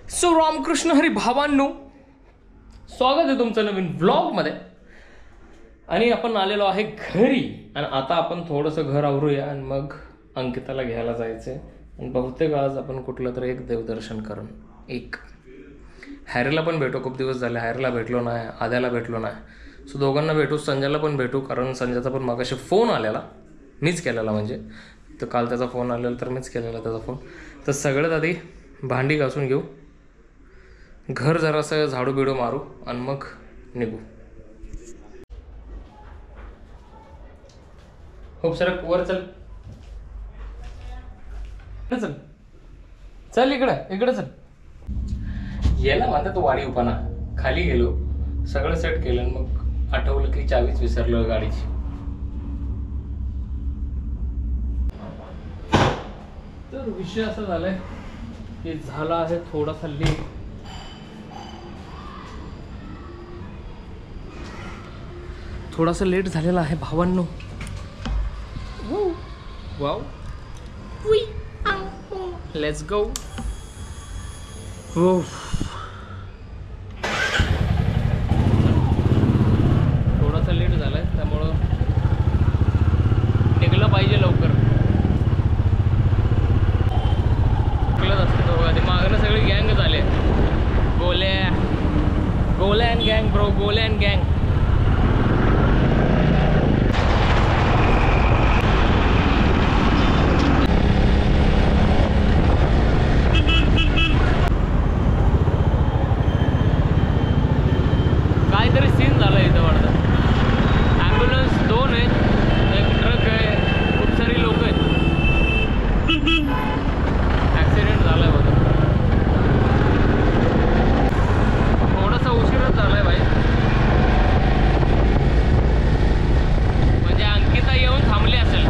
So Ramakrishna Hari भावांनो, स्वागत आहे तुमचं नवीन व्लॉगमध्ये. आणि आपण आलेलो आहे घरी आणि आता आपण थोडंसं घर आवरूया आणि मग अंकिताला घ्यायला जायचंय. आणि बहुतेक आज आपण कुठलं तरी एक देवदर्शन करून एक हॅरीला पण भेटू. खूप दिवस झाले हॅरीला भेटलो नाही, आद्याला भेटलो नाही. सो दोघांना भेटू, संजयला पण भेटू. कारण संजयचा पण मागाशी फोन आलेला, मीच केलेला. म्हणजे तर काल त्याचा फोन आलेला तर मीच केलेला त्याचा फोन. तर सगळ्यात आधी भांडी घासून घेऊ, घर जरासं झाडू बिडू मारू आणि मग निघू. खूप सारं वर चल चल चल इकडं चल. याला म्हणतात वाडी उपाना. खाली गेलो, सगळं सेट केलं आणि मग आठवलं की चावीच विसरलो गाडीची. तर विषय असा झालाय की झाला आहे थोडासा लेट. थोडासा लेट झालेला आहे भावांनो. Wow, let's go. थोडासा लेट झालाय त्यामुळं निघलं पाहिजे लवकर. निघलंच असतं तो बघा. ते मागणं सगळी गँग झाले. गोल्या अँड गँग ब्रो, गोल्या अँड गँग. काहीतरी सीन झाला इथं वाटतं. ॲम्ब्युलन्स 2 आहेत, एक ट्रक आहे, खूप सारी लोक आहेत. ॲक्सिडेंट झालाय बघा. थोडासा उशीरच झालाय भाई. म्हणजे अंकिता येऊन थांबली असेल,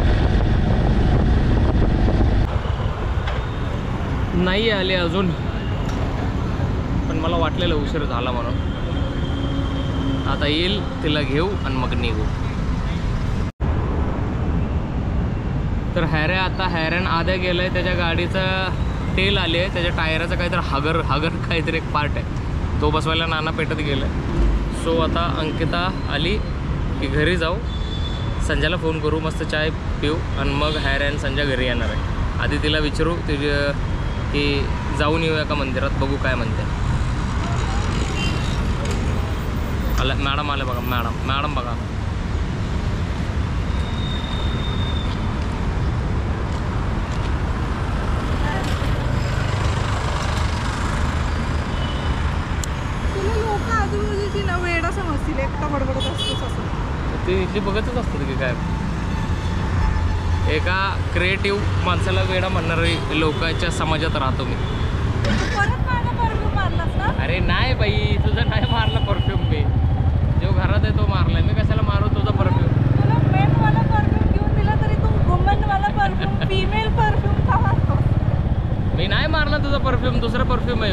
नाही आली अजून. पण मला वाटलेलं उशीर झाला म्हणून. आता येईल, तिला घेऊ आणि मग निघू. तर हॅरन आद्या गेलाय, त्याच्या गाडीचा तेल आले आहे, त्याच्या टायराचा काहीतरी हागर काहीतरी एक पार्ट आहे, तो बसवायला नाना पेटत गेलाय. सो आता अंकिता आली की घरी जाऊ, संजयला फोन करू, मस्त चाय पिऊ आणि मग हॅरन संजय घरी येणार आहे. आधी तिला विचारू की जाऊन येऊया का मंदिरात, बघू काय म्हणते. मॅडम आले बघा. मॅडम बघा. लोक आजूबाजूची ना वेडा समजतील, एकटा बडबडत असतोच असं. ते इथली बघतच असतात की काय. एका क्रिएटिव्ह माणसाला वेडा म्हणणारी लोकांच्या समाजात राहतो मी. परत माझा परफ्यूम मारलास ना? अरे नाही बाई, तुझा नाही मारला परफ्यूम. मी जो घरात आहे तो मारलाय. मी कशाला मारू तुझा परफ्यूम? तुला मेनवाला परफ्यूम घेऊन दिला तरी तू वुमनवाला परफ्यूम, फिमेल परफ्यूम का मारतो? मी नाही मारला तुझा परफ्यूम, दुसरा परफ्यूम आहे.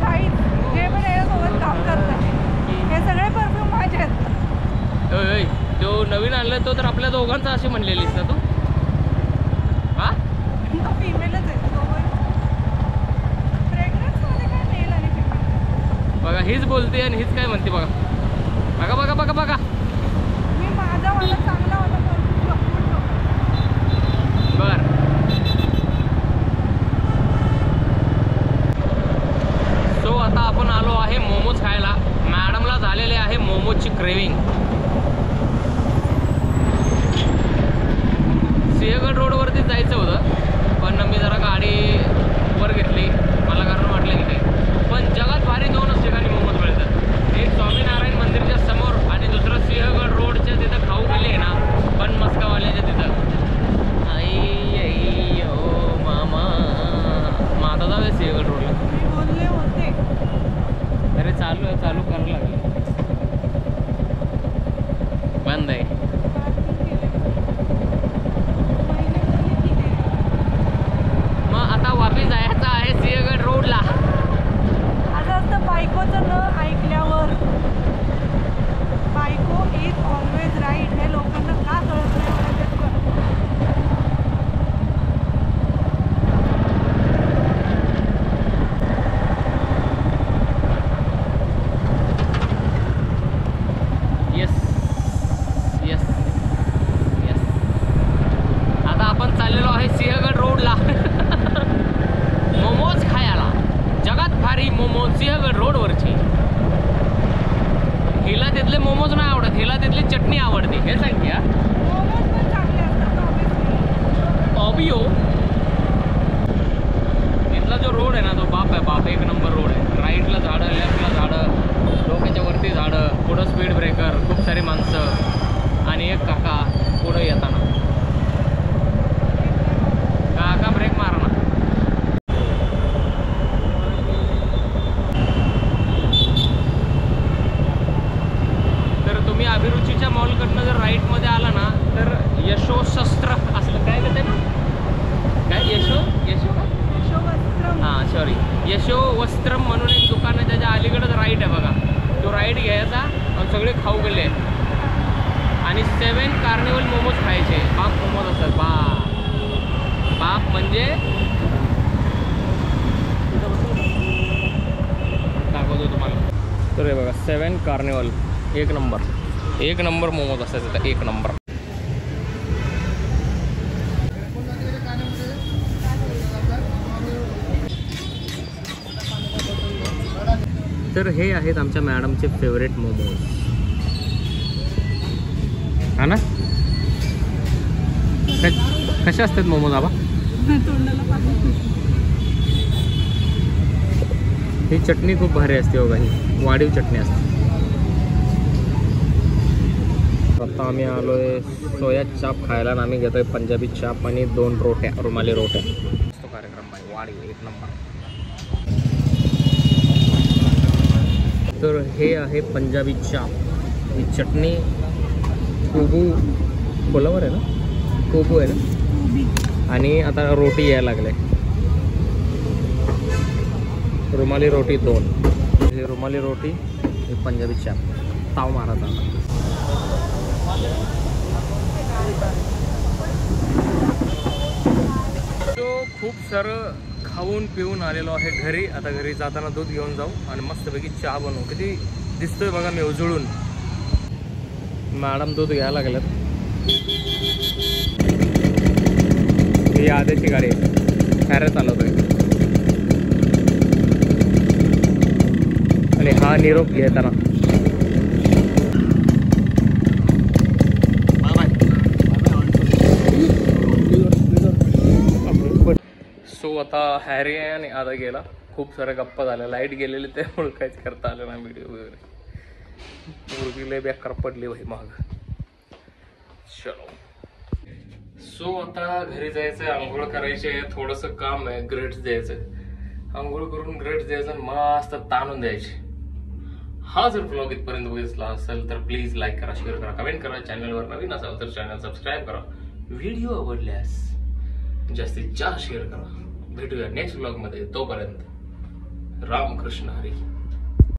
काहीच जे पण याच्यासोबत काम करतात हे सगळे परफ्यूम माझे आहेत. तो नवीन आणलाय तो तर आपल्या दोघांचा अशी म्हणलेलीस ना तू? हा, तो फिमेलच आहे. फ्रेग्रन्समध्ये काय मेल आणि फिमेल बघा. हीच बोलते आणि हीच काय म्हणते बघा. बघा बघा बघा बघा. मी माझा वाला चांगला वाला परफ्यूम लपवून ठेवतो. बर. सो आता आपण आलो आहे मोमोज खायला. मॅडमला झालेले आहे मोमोजची क्रेविंग. सिंहगड रोडवरतीच जायचं होतं, पण मी जरा गाडी वर घेतली. मला कारण वाटलं की ते पण जगात भारी 2च ठिकाणी मोमोज मिळतात. एक स्वामीनारायण मंदिरच्या समोर आणि दुसरं सिंहगड रोडच्या तिथं खाऊ गेली आहे ना, पण मस्कावाल्याच्या तिथं. आई ओ मामा, मग आता जाऊया सिंहगड रोडला. मी बोलले होते. अरे चालू करायला लागले. बंद आहे. मग आता वापस जायचं आहे सिंहगड रोडला. असं असतं बायकोचं स्टुडिओ. इथला जो रोड आहे ना तो बाप आहे बाप, एक नंबर रोड आहे. राईटला झाडं, लेफ्टला झाडं, डोक्याच्या वरती झाडं, पुढं स्पीड ब्रेकर, खूप सारी माणसं आणि एक काका पुढं येताना. काका ब्रेक मारा ना. तर तुम्ही अभिरुचीच्या मॉलकडनं जर राईटमध्ये आला ना तर यशोशस्त्र असलं काय का ते ना, काय यशो काय, हां सॉरी, यशो वस्त्रम म्हणून एक दुकान आहे, त्याच्या अलीकडंच राईट आहे बघा. तो राईट घ्यायचा आणि सगळे खाऊ गेले आणि 7 कार्निवल मोमोज खायचे. बाप मोमोज असतात, बाप म्हणजे दाखवतो तुम्हाला. तर हे बघा 7 कार्निवल, एक नंबर मोमोज असतात तिथं, एक नंबर. तर हे आहेत आमच्या मॅडमचे फेवरेट मोमोज, हा ना. कसे असतात मोमोज आबा? ही चटणी खूप भारी असते बघा, ही वाढीव चटणी असते. आता आम्ही आलोय सोया चाप खायला आणि आम्ही घेतोय पंजाबी चाप आणि 2 रोट्या, रुमाली रोट्या. तो कार्यक्रम आहे, वाढीव एक नंबर. तर हे आहे पंजाबी चाप. ही चटणी कोबू कोलावर आहे ना, कोबू आहे ना. आणि आता रोटी यायला लागले, रुमाली रोटी 2. ही रुमाली रोटी, ही पंजाबी चाप. ताव मारायचा आता. तो खूप सारं खाऊन पिऊन आलेलो आहे घरी. आता घरी जाताना दूध घेऊन जाऊ आणि मस्तपैकी चहा बनवू. किती दिसतोय बघा मी उजळून. मॅडम दूध घ्यायला लागल्यात. ही आधीची गाडी खॅरे चालवतोय आणि हा निरोप घेताना. सो आता हॅरी आहे आणि आता गेला. खूप साऱ्या गप्पा झाल्या, लाईट गेलेली त्यामुळे काहीच करता आलं ना व्हिडिओ वगैरे. मुलगीला बेकार पडली भाई माग. चलो सो आता घरी जायचंय, आंघोळ करायची आहे, थोडंसं काम आहे, ग्रेड्स द्यायचं. आंघोळ करून ग्रेड्स द्यायचं, मस्त ताणून द्यायचे. हा जर ब्लॉग इथपर्यंत बघितला असेल तर प्लीज लाईक करा, शेअर करा, कमेंट करा. चॅनलवर नवीन असाल तर चॅनल सबस्क्राईब करा. व्हिडिओ आवडल्यास जास्तीत जास्त शेअर करा. भेटूया नेक्स्ट ब्लॉग मध्ये. तोपर्यंत रामकृष्ण हरी.